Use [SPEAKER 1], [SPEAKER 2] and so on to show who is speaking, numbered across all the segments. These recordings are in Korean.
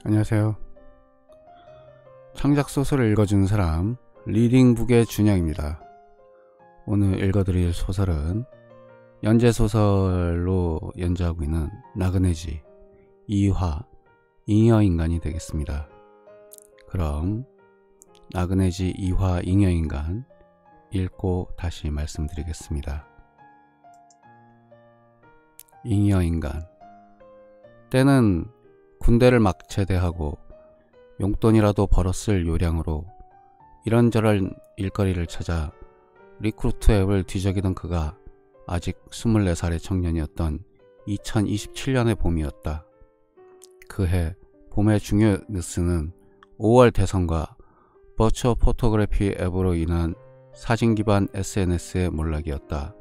[SPEAKER 1] 안녕하세요. 창작 소설을 읽어주는 사람 리딩북의 준영입니다. 오늘 읽어드릴 소설은 연재소설로 연재하고 있는 나그네지 2화 잉여인간이 되겠습니다. 그럼 나그네지 2화 잉여인간 읽고 다시 말씀드리겠습니다. 잉여인간. 때는 군대를 막 제대하고 용돈이라도 벌었을 요량으로 이런저런 일거리를 찾아 리크루트 앱을 뒤적이던 그가 아직 24살의 청년이었던 2027년의 봄이었다. 그해 봄의 중요 뉴스는 5월 대선과 버추어 포토그래피 앱으로 인한 사진 기반 SNS의 몰락이었다.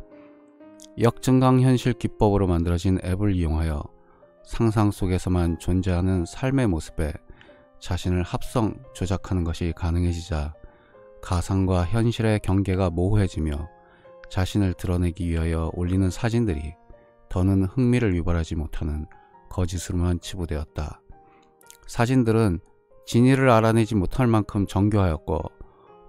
[SPEAKER 1] 역증강현실 기법으로 만들어진 앱을 이용하여 상상 속에서만 존재하는 삶의 모습에 자신을 합성 조작하는 것이 가능해지자 가상과 현실의 경계가 모호해지며 자신을 드러내기 위하여 올리는 사진들이 더는 흥미를 유발하지 못하는 거짓으로만 치부되었다. 사진들은 진위를 알아내지 못할 만큼 정교하였고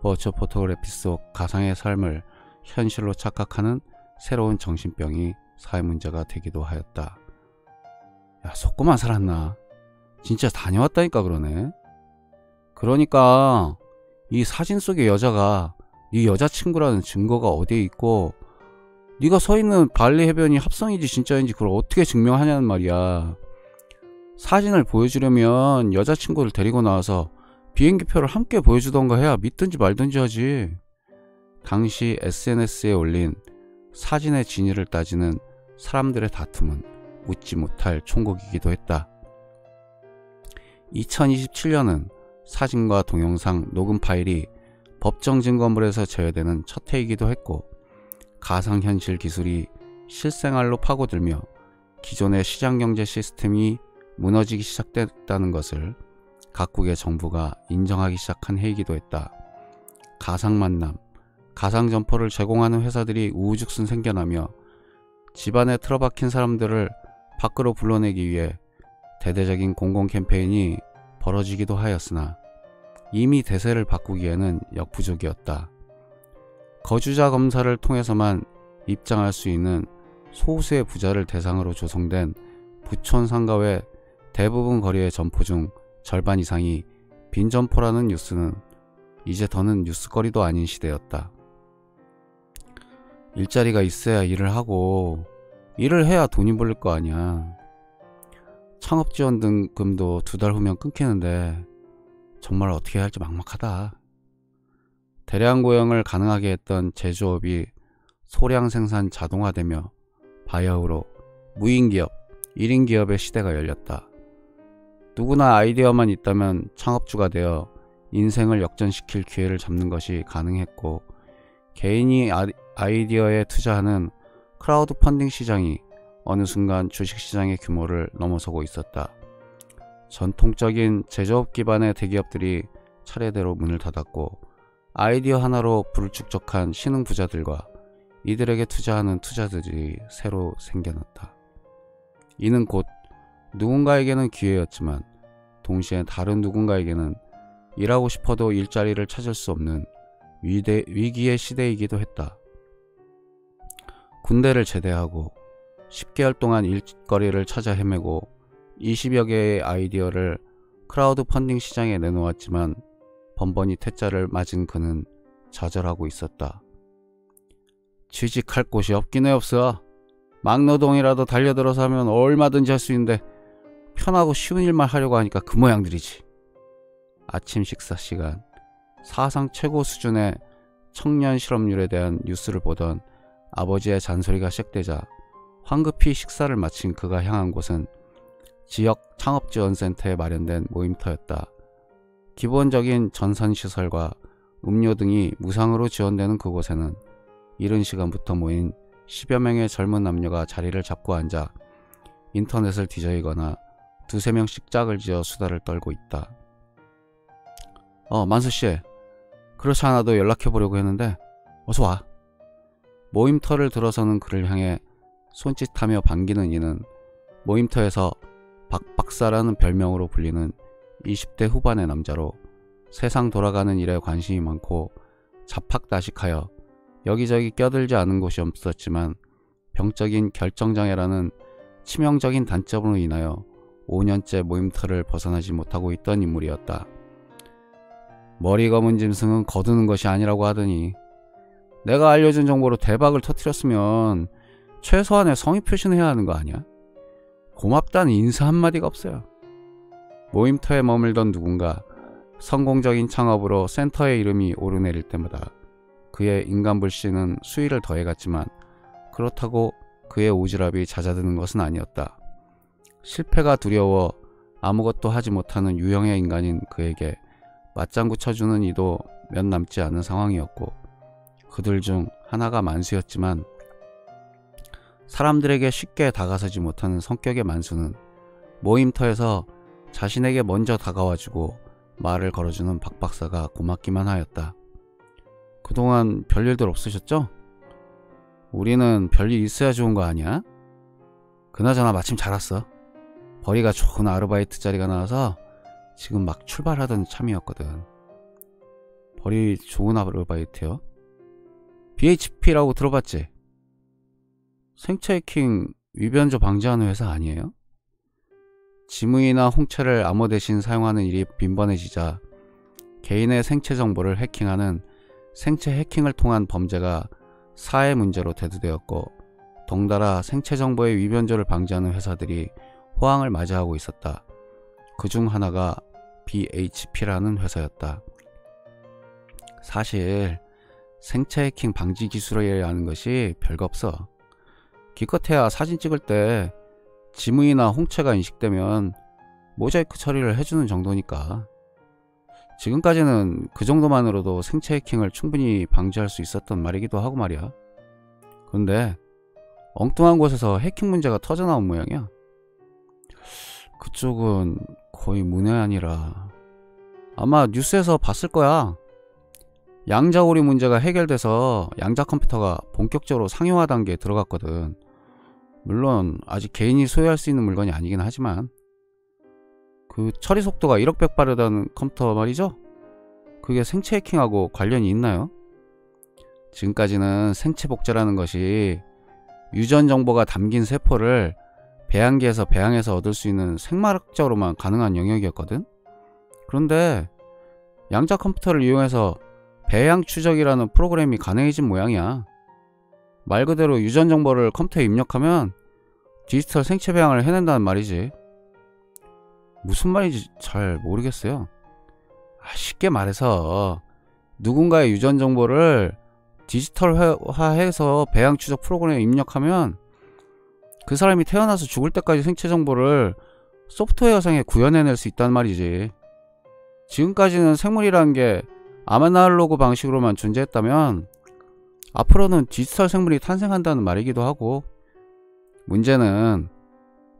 [SPEAKER 1] 버추어 포토그래피 속 가상의 삶을 현실로 착각하는 새로운 정신병이 사회문제가 되기도 하였다. 야, 속고만 살았나? 진짜 다녀왔다니까 그러네. 그러니까 이 사진 속의 여자가 네 여자친구라는 증거가 어디에 있고 네가 서있는 발리 해변이 합성인지 진짜인지 그걸 어떻게 증명하냐는 말이야. 사진을 보여주려면 여자친구를 데리고 나와서 비행기표를 함께 보여주던가 해야 믿든지 말든지 하지. 당시 SNS에 올린 사진의 진위를 따지는 사람들의 다툼은 웃지 못할 총국이기도 했다. 2027년은 사진과 동영상 녹음 파일이 법정 증거물에서 제외되는 첫 해이기도 했고 가상현실 기술이 실생활로 파고들며 기존의 시장경제 시스템이 무너지기 시작됐다는 것을 각국의 정부가 인정하기 시작한 해이기도 했다. 가상만남, 가상점포를 제공하는 회사들이 우후죽순 생겨나며 집안에 틀어박힌 사람들을 밖으로 불러내기 위해 대대적인 공공 캠페인이 벌어지기도 하였으나 이미 대세를 바꾸기에는 역부족이었다. 거주자 검사를 통해서만 입장할 수 있는 소수의 부자를 대상으로 조성된 부촌 상가 외 대부분 거리의 점포 중 절반 이상이 빈점포라는 뉴스는 이제 더는 뉴스거리도 아닌 시대였다. 일자리가 있어야 일을 하고 일을 해야 돈이 벌릴 거 아니야. 창업지원금도 2달 후면 끊기는데 정말 어떻게 해야 할지 막막하다. 대량 고용을 가능하게 했던 제조업이 소량 생산 자동화되며 바이아우로 무인기업, 1인 기업의 시대가 열렸다. 누구나 아이디어만 있다면 창업주가 되어 인생을 역전시킬 기회를 잡는 것이 가능했고 개인이 아이디어에 투자하는 크라우드 펀딩 시장이 어느 순간 주식시장의 규모를 넘어서고 있었다. 전통적인 제조업 기반의 대기업들이 차례대로 문을 닫았고 아이디어 하나로 불축적한 신흥 부자들과 이들에게 투자하는 투자들이 새로 생겨났다. 이는 곧 누군가에게는 기회였지만 동시에 다른 누군가에게는 일하고 싶어도 일자리를 찾을 수 없는 위기의 시대이기도 했다. 군대를 제대하고 10개월 동안 일거리를 찾아 헤매고 20여 개의 아이디어를 크라우드 펀딩 시장에 내놓았지만 번번이 퇴짜를 맞은 그는 좌절하고 있었다. 취직할 곳이 없긴 해 없어. 막노동이라도 달려들어서 하면 얼마든지 할 수 있는데 편하고 쉬운 일만 하려고 하니까 그 모양들이지. 아침 식사 시간, 사상 최고 수준의 청년 실업률에 대한 뉴스를 보던 아버지의 잔소리가 시작되자 황급히 식사를 마친 그가 향한 곳은 지역 창업지원센터에 마련된 모임터였다. 기본적인 전산시설과 음료 등이 무상으로 지원되는 그곳에는 이른 시간부터 모인 10여 명의 젊은 남녀가 자리를 잡고 앉아 인터넷을 뒤적이거나 2~3명씩 짝을 지어 수다를 떨고 있다. 만수씨, 그렇지 않아도 연락해보려고 했는데 어서와. 모임터를 들어서는 그를 향해 손짓하며 반기는 이는 모임터에서 박박사라는 별명으로 불리는 20대 후반의 남자로 세상 돌아가는 일에 관심이 많고 잡학다식하여 여기저기 껴들지 않은 곳이 없었지만 병적인 결정장애라는 치명적인 단점으로 인하여 5년째 모임터를 벗어나지 못하고 있던 인물이었다. 머리 검은 짐승은 거두는 것이 아니라고 하더니 내가 알려준 정보로 대박을 터뜨렸으면 최소한의 성의 표시는 해야 하는 거 아니야? 고맙다는 인사 한마디가 없어요. 모임터에 머물던 누군가 성공적인 창업으로 센터의 이름이 오르내릴 때마다 그의 인간불신은 수위를 더해갔지만 그렇다고 그의 오지랖이 잦아드는 것은 아니었다. 실패가 두려워 아무것도 하지 못하는 유형의 인간인 그에게 맞장구 쳐주는 이도 몇 남지 않은 상황이었고 그들 중 하나가 만수였지만 사람들에게 쉽게 다가서지 못하는 성격의 만수는 모임터에서 자신에게 먼저 다가와주고 말을 걸어주는 박 박사가 고맙기만 하였다. 그동안 별일들 없으셨죠? 우리는 별일 있어야 좋은 거 아니야? 그나저나 마침 잘 왔어. 벌이가 좋은 아르바이트 자리가 나와서 지금 막 출발하던 참이었거든. 벌이 좋은 아르바이트요? BHP라고 들어봤지? 생체 해킹 위변조 방지하는 회사 아니에요? 지무이나 홍채를 암호 대신 사용하는 일이 빈번해지자 개인의 생체 정보를 해킹하는 생체 해킹을 통한 범죄가 사회 문제로 대두되었고 덩달아 생체 정보의 위변조를 방지하는 회사들이 호황을 맞이하고 있었다. 그 중 하나가 BHP라는 회사였다. 사실 생체 해킹 방지 기술이라는 것이 별거 없어. 기껏해야 사진 찍을 때 지문이나 홍채가 인식되면 모자이크 처리를 해주는 정도니까. 지금까지는 그 정도만으로도 생체 해킹을 충분히 방지할 수 있었던 말이기도 하고 말이야. 그런데 엉뚱한 곳에서 해킹 문제가 터져나온 모양이야. 그쪽은 거의 문외 아니라 아마 뉴스에서 봤을 거야. 양자오리 문제가 해결돼서 양자 컴퓨터가 본격적으로 상용화 단계에 들어갔거든. 물론 아직 개인이 소유할 수 있는 물건이 아니긴 하지만 그 처리 속도가 1억 배 빠르다는 컴퓨터 말이죠? 그게 생체 해킹하고 관련이 있나요? 지금까지는 생체 복제라는 것이 유전 정보가 담긴 세포를 배양기에서 배양해서 얻을 수 있는 생물학적으로만 가능한 영역이었거든? 그런데 양자 컴퓨터를 이용해서 배양 추적이라는 프로그램이 가능해진 모양이야. 말 그대로 유전 정보를 컴퓨터에 입력하면 디지털 생체 배양을 해낸다는 말이지. 무슨 말인지 잘 모르겠어요. 쉽게 말해서 누군가의 유전 정보를 디지털화해서 배양 추적 프로그램에 입력하면 그 사람이 태어나서 죽을 때까지 생체 정보를 소프트웨어상에 구현해낼 수 있다는 말이지. 지금까지는 생물이라는 게 아날로그 방식으로만 존재했다면 앞으로는 디지털 생물이 탄생한다는 말이기도 하고, 문제는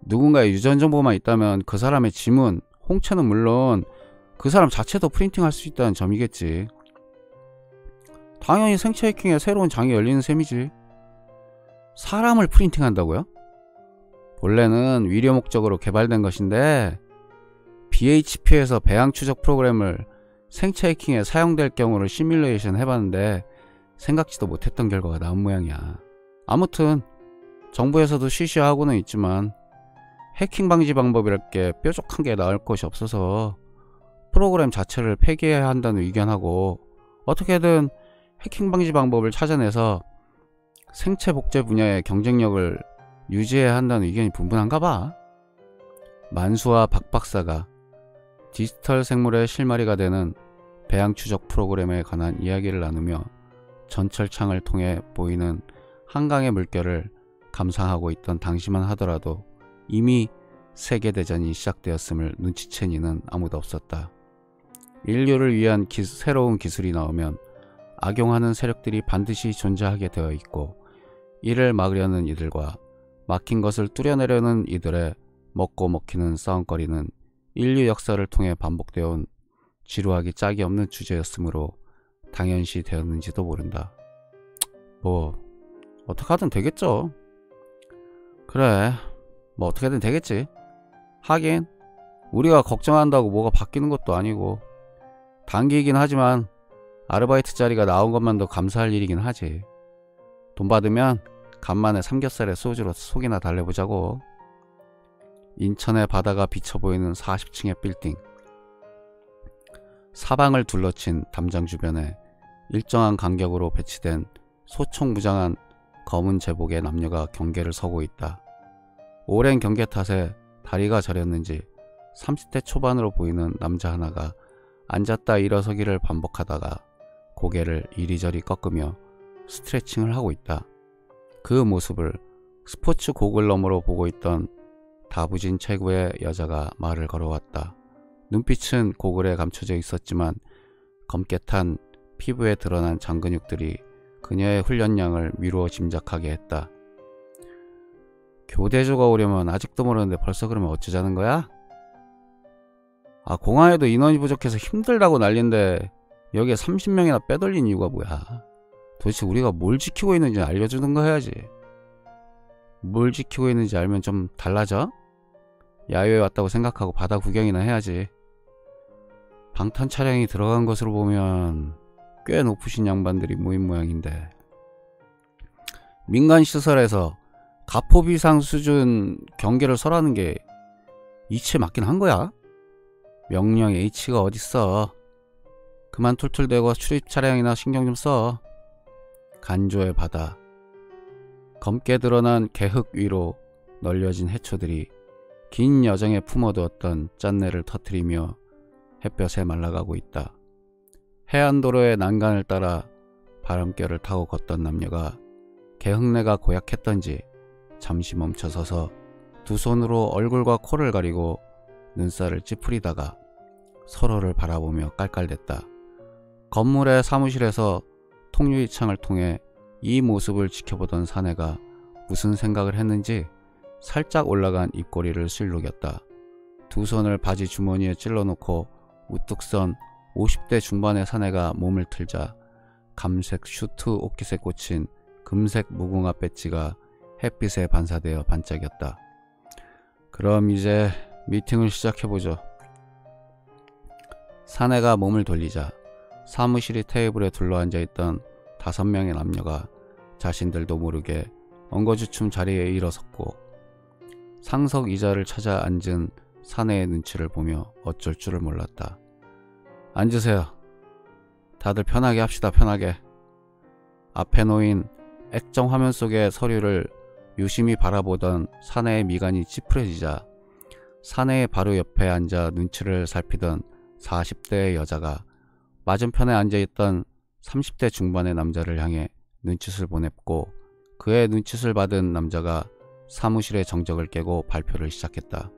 [SPEAKER 1] 누군가의 유전 정보만 있다면 그 사람의 지문, 홍채는 물론 그 사람 자체도 프린팅할 수 있다는 점이겠지. 당연히 생체 해킹에 새로운 장이 열리는 셈이지. 사람을 프린팅한다고요? 본래는 위료 목적으로 개발된 것인데 BHP에서 배양 추적 프로그램을 생체 해킹에 사용될 경우를 시뮬레이션 해봤는데 생각지도 못했던 결과가 나온 모양이야. 아무튼 정부에서도 쉬쉬하고는 있지만 해킹 방지 방법이랄 게 뾰족한 게 나올 것이 없어서 프로그램 자체를 폐기해야 한다는 의견하고, 어떻게든 해킹 방지 방법을 찾아내서 생체 복제 분야의 경쟁력을 유지해야 한다는 의견이 분분한가 봐. 만수와 박 박사가 디지털 생물의 실마리가 되는 배양 추적 프로그램에 관한 이야기를 나누며 전철창을 통해 보이는 한강의 물결을 감상하고 있던 당시만 하더라도 이미 세계대전이 시작되었음을 눈치챈 이는 아무도 없었다. 인류를 위한 새로운 기술이 나오면 악용하는 세력들이 반드시 존재하게 되어 있고, 이를 막으려는 이들과 막힌 것을 뚫어내려는 이들의 먹고 먹히는 싸움거리는 인류 역사를 통해 반복되어 온 지루하기 짝이 없는 주제였으므로 당연시 되었는지도 모른다. 뭐 어떡하든 되겠죠. 그래, 뭐 어떻게든 되겠지. 하긴 우리가 걱정한다고 뭐가 바뀌는 것도 아니고 단기이긴 하지만 아르바이트 자리가 나온 것만도 감사할 일이긴 하지. 돈 받으면 간만에 삼겹살에 소주로 속이나 달래보자고. 인천의 바다가 비쳐 보이는 40층의 빌딩. 사방을 둘러친 담장 주변에 일정한 간격으로 배치된 소총무장한 검은 제복의 남녀가 경계를 서고 있다. 오랜 경계 탓에 다리가 저렸는지 30대 초반으로 보이는 남자 하나가 앉았다 일어서기를 반복하다가 고개를 이리저리 꺾으며 스트레칭을 하고 있다. 그 모습을 스포츠 고글 너머로 보고 있던 다부진 체구의 여자가 말을 걸어왔다. 눈빛은 고글에 감춰져 있었지만 검게 탄 피부에 드러난 장근육들이 그녀의 훈련량을 미루어 짐작하게 했다. 교대조가 오려면 아직도 모르는데 벌써 그러면 어쩌자는 거야? 공항에도 인원이 부족해서 힘들다고 난리인데 여기에 30명이나 빼돌린 이유가 뭐야? 도대체 우리가 뭘 지키고 있는지 알려주는 거 해야지. 뭘 지키고 있는지 알면 좀 달라져? 야유에 왔다고 생각하고 바다 구경이나 해야지. 방탄 차량이 들어간 것으로 보면 꽤 높으신 양반들이 모인 모양인데, 민간 시설에서 가포비상 수준 경계를 설하는 게 이치에 맞긴 한 거야? 명령 H가 어딨어. 그만 툴툴대고 출입 차량이나 신경 좀 써. 간조의 바다. 검게 드러난 개흙 위로 널려진 해초들이 긴 여정에 품어두었던 짠내를 터뜨리며 햇볕에 말라가고 있다. 해안도로의 난간을 따라 바람결을 타고 걷던 남녀가 개흙내가 고약했던지 잠시 멈춰서서 두 손으로 얼굴과 코를 가리고 눈살을 찌푸리다가 서로를 바라보며 깔깔댔다. 건물의 사무실에서 통유리창을 통해 이 모습을 지켜보던 사내가 무슨 생각을 했는지 살짝 올라간 입꼬리를 실룩였다. 두 손을 바지 주머니에 찔러놓고 우뚝 선 50대 중반의 사내가 몸을 틀자 감색 슈트 옷깃에 꽂힌 금색 무궁화 배지가 햇빛에 반사되어 반짝였다. 그럼 이제 미팅을 시작해보죠. 사내가 몸을 돌리자 사무실이 테이블에 둘러앉아있던 5명의 남녀가 자신들도 모르게 엉거주춤 자리에 일어섰고 상석 의자를 찾아 앉은 사내의 눈치를 보며 어쩔 줄을 몰랐다. 앉으세요. 다들 편하게 합시다. 편하게. 앞에 놓인 액정 화면 속의 서류를 유심히 바라보던 사내의 미간이 찌푸려지자 사내의 바로 옆에 앉아 눈치를 살피던 40대의 여자가 맞은편에 앉아있던 30대 중반의 남자를 향해 눈짓을 보냈고 그의 눈짓을 받은 남자가 사무실의 정적을 깨고 발표를 시작했다.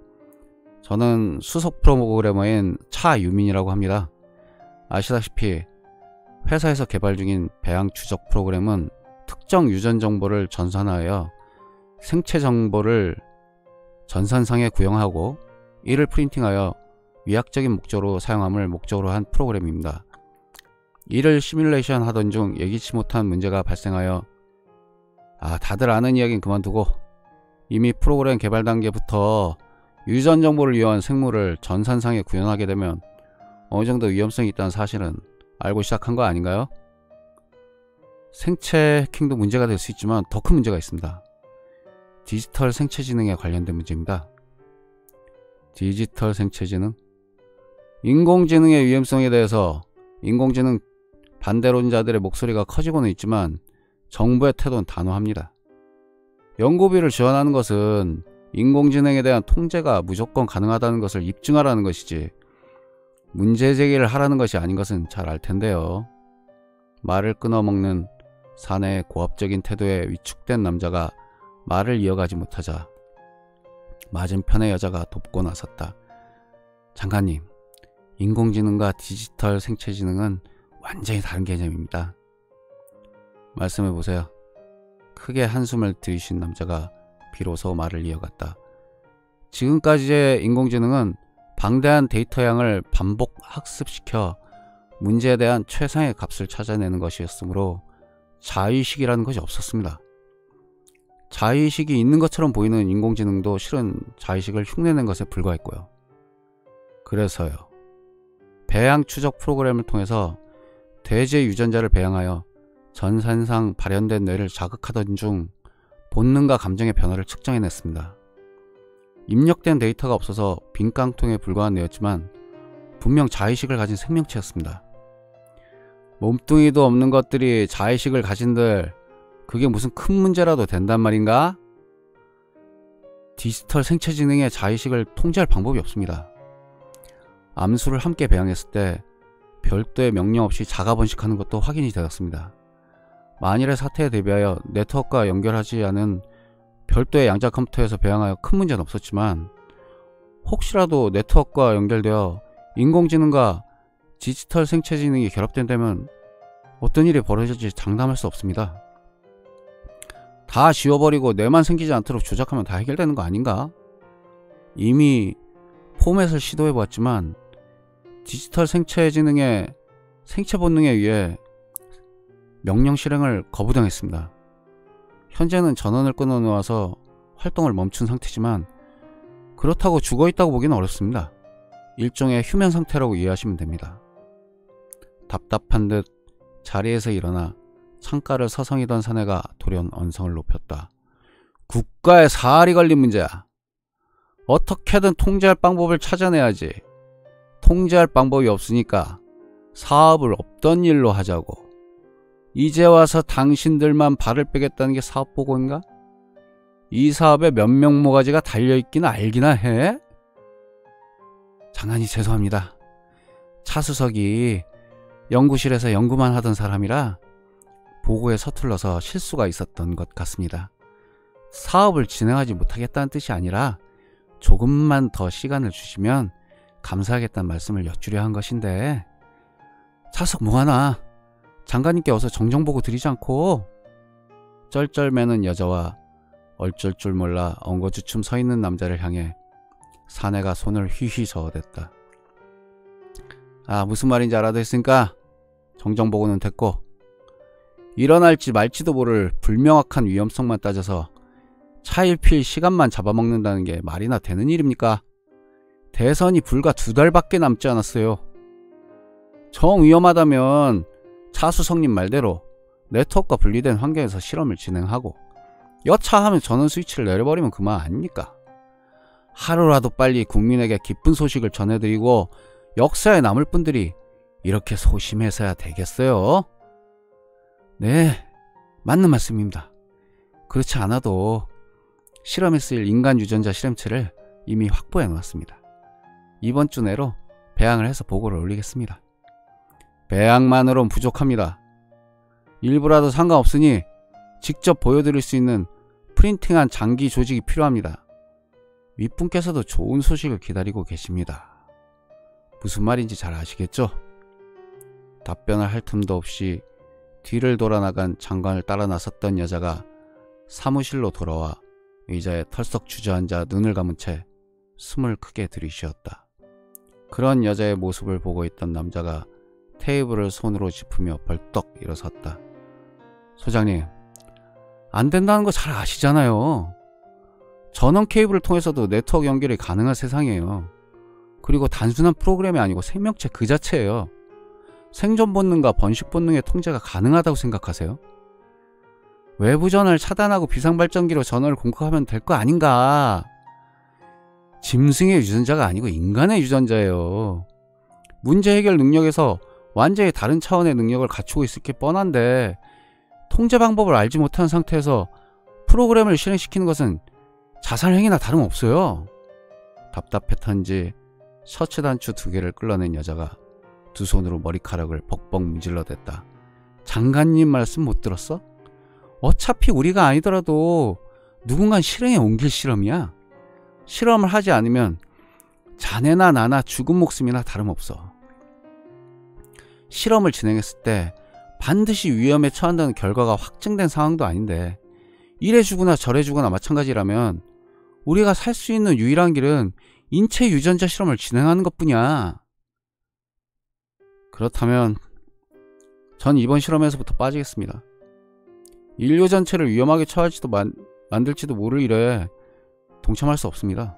[SPEAKER 1] 저는 수석 프로그래머인 차유민이라고 합니다. 아시다시피 회사에서 개발 중인 배양 추적 프로그램은 특정 유전 정보를 전산하여 생체 정보를 전산상에 구형하고 이를 프린팅하여 위약적인 목적으로 사용함을 목적으로 한 프로그램입니다. 이를 시뮬레이션 하던 중 예기치 못한 문제가 발생하여 다들 아는 이야기는 그만두고 이미 프로그램 개발 단계부터 유전 정보를 이용한 생물을 전산상에 구현하게 되면 어느 정도 위험성이 있다는 사실은 알고 시작한 거 아닌가요? 생체 해킹도 문제가 될 수 있지만 더 큰 문제가 있습니다. 디지털 생체지능에 관련된 문제입니다. 디지털 생체지능? 인공지능의 위험성에 대해서 인공지능 반대론자들의 목소리가 커지고는 있지만 정부의 태도는 단호합니다. 연구비를 지원하는 것은 인공지능에 대한 통제가 무조건 가능하다는 것을 입증하라는 것이지 문제 제기를 하라는 것이 아닌 것은 잘 알 텐데요. 말을 끊어먹는 사내의 고압적인 태도에 위축된 남자가 말을 이어가지 못하자 맞은편의 여자가 돕고 나섰다. 장관님, 인공지능과 디지털 생체지능은 완전히 다른 개념입니다. 말씀해보세요. 크게 한숨을 들이쉰 남자가 비로소 말을 이어갔다. 지금까지의 인공지능은 방대한 데이터 양을 반복 학습시켜 문제에 대한 최상의 값을 찾아내는 것이었으므로 자의식이라는 것이 없었습니다. 자의식이 있는 것처럼 보이는 인공지능도 실은 자의식을 흉내낸 것에 불과했고요. 그래서요. 배양 추적 프로그램을 통해서 대제 유전자를 배양하여 전산상 발현된 뇌를 자극하던 중 본능과 감정의 변화를 측정해냈습니다. 입력된 데이터가 없어서 빈 깡통에 불과한 뇌였지만 분명 자의식을 가진 생명체였습니다. 몸뚱이도 없는 것들이 자의식을 가진들 그게 무슨 큰 문제라도 된단 말인가? 디지털 생체지능의 자의식을 통제할 방법이 없습니다. 암수를 함께 배양했을 때 별도의 명령 없이 자가 번식하는 것도 확인이 되었습니다. 만일의 사태에 대비하여 네트워크와 연결하지 않은 별도의 양자 컴퓨터에서 배양하여 큰 문제는 없었지만 혹시라도 네트워크와 연결되어 인공지능과 디지털 생체지능이 결합된다면 어떤 일이 벌어질지 장담할 수 없습니다. 다 지워버리고 뇌만 생기지 않도록 조작하면 다 해결되는 거 아닌가? 이미 포맷을 시도해보았지만 디지털 생체지능의 생체 본능에 의해 명령 실행을 거부당했습니다. 현재는 전원을 끊어놓아서 활동을 멈춘 상태지만 그렇다고 죽어있다고 보기는 어렵습니다. 일종의 휴면 상태라고 이해하시면 됩니다. 답답한 듯 자리에서 일어나 창가를 서성이던 사내가 돌연 언성을 높였다. 국가에 사활이 걸린 문제야. 어떻게든 통제할 방법을 찾아내야지. 통제할 방법이 없으니까 사업을 없던 일로 하자고. 이제 와서 당신들만 발을 빼겠다는 게 사업보고인가? 이 사업에 몇 명 모가지가 달려있기나 알기나 해? 장관이 죄송합니다. 차수석이 연구실에서 연구만 하던 사람이라 보고에 서툴러서 실수가 있었던 것 같습니다. 사업을 진행하지 못하겠다는 뜻이 아니라 조금만 더 시간을 주시면 감사하겠다는 말씀을 여쭈려 한 것인데 차석 뭐하나 장관님께 어서 정정보고 드리지 않고. 쩔쩔매는 여자와 얼쩔 줄 몰라 엉거주춤 서있는 남자를 향해 사내가 손을 휘휘 저어댔다. 아, 무슨 말인지 알아듣습니까? 정정보고는 됐고 일어날지 말지도 모를 불명확한 위험성만 따져서 차일피일 시간만 잡아먹는다는 게 말이나 되는 일입니까? 대선이 불과 2달밖에 남지 않았어요. 정 위험하다면 차수석님 말대로 네트워크가 분리된 환경에서 실험을 진행하고 여차하면 전원 스위치를 내려버리면 그만 아닙니까? 하루라도 빨리 국민에게 기쁜 소식을 전해드리고 역사에 남을 분들이 이렇게 소심해서야 되겠어요? 네, 맞는 말씀입니다. 그렇지 않아도 실험에 쓰일 인간 유전자 실험체를 이미 확보해 놓았습니다. 이번 주 내로 배양을 해서 보고를 올리겠습니다. 배양만으론 부족합니다. 일부라도 상관없으니 직접 보여드릴 수 있는 프린팅한 장기 조직이 필요합니다. 윗분께서도 좋은 소식을 기다리고 계십니다. 무슨 말인지 잘 아시겠죠? 답변을 할 틈도 없이 뒤를 돌아 나간 장관을 따라 나섰던 여자가 사무실로 돌아와 의자에 털썩 주저앉아 눈을 감은 채 숨을 크게 들이쉬었다. 그런 여자의 모습을 보고 있던 남자가 테이블을 손으로 짚으며 벌떡 일어섰다. 소장님, 안 된다는 거 잘 아시잖아요. 전원 케이블을 통해서도 네트워크 연결이 가능한 세상이에요. 그리고 단순한 프로그램이 아니고 생명체 그 자체예요. 생존 본능과 번식 본능의 통제가 가능하다고 생각하세요? 외부 전원을 차단하고 비상발전기로 전원을 공급하면 될 거 아닌가? 짐승의 유전자가 아니고 인간의 유전자예요. 문제 해결 능력에서 완전히 다른 차원의 능력을 갖추고 있을 게 뻔한데 통제 방법을 알지 못한 상태에서 프로그램을 실행시키는 것은 자살행위나 다름없어요. 답답했던지 셔츠 단추 2개를 끌어낸 여자가 두 손으로 머리카락을 벅벅 문질러댔다. 장관님 말씀 못 들었어? 어차피 우리가 아니더라도 누군가 실행에 옮길 실험이야. 실험을 하지 않으면 자네나 나나 죽은 목숨이나 다름없어. 실험을 진행했을 때 반드시 위험에 처한다는 결과가 확증된 상황도 아닌데 이래 주거나 저래 주거나 마찬가지라면 우리가 살 수 있는 유일한 길은 인체 유전자 실험을 진행하는 것뿐이야. 그렇다면 전 이번 실험에서부터 빠지겠습니다. 인류 전체를 위험하게 처할지도 만들지도 모를 일에 동참할 수 없습니다.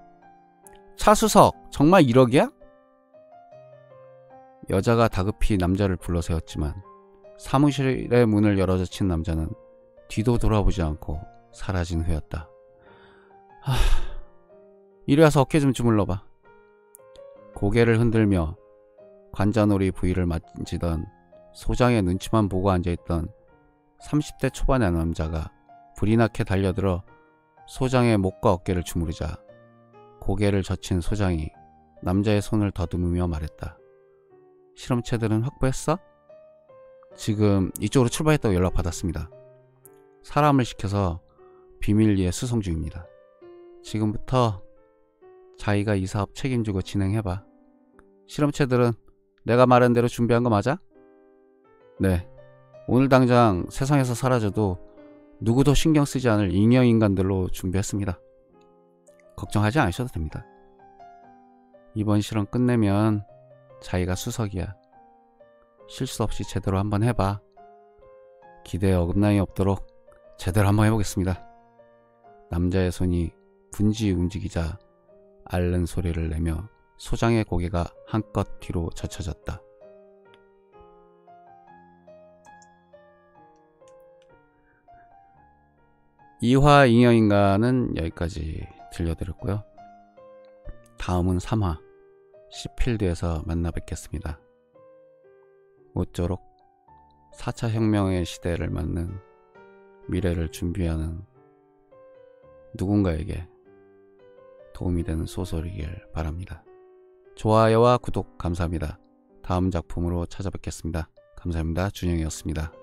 [SPEAKER 1] 차수석, 정말 1억이야? 여자가 다급히 남자를 불러세웠지만 사무실의 문을 열어젖힌 남자는 뒤도 돌아보지 않고 사라진 후였다. 이리 와서 어깨 좀 주물러봐. 고개를 흔들며 관자놀이 부위를 만지던 소장의 눈치만 보고 앉아있던 30대 초반의 남자가 불이 나게 달려들어 소장의 목과 어깨를 주무르자 고개를 젖힌 소장이 남자의 손을 더듬으며 말했다. 실험체들은 확보했어? 지금 이쪽으로 출발했다고 연락받았습니다. 사람을 시켜서 비밀리에 수송 중입니다. 지금부터 자기가 이 사업 책임지고 진행해봐. 실험체들은 내가 말한 대로 준비한 거 맞아? 네. 오늘 당장 세상에서 사라져도 누구도 신경 쓰지 않을 잉여인간들로 준비했습니다. 걱정하지 않으셔도 됩니다. 이번 실험 끝내면 자기가 수석이야. 실수 없이 제대로 한번 해봐. 기대에 어긋남이 없도록 제대로 한번 해보겠습니다. 남자의 손이 분지 움직이자 앓는 소리를 내며 소장의 고개가 한껏 뒤로 젖혀졌다. 이화 잉여인간은 여기까지 들려드렸고요. 다음은 3화 시필드에서 만나 뵙겠습니다. 모쪼록 4차 혁명의 시대를 맞는 미래를 준비하는 누군가에게 도움이 되는 소설이길 바랍니다. 좋아요와 구독 감사합니다. 다음 작품으로 찾아뵙겠습니다. 감사합니다. 준영이었습니다.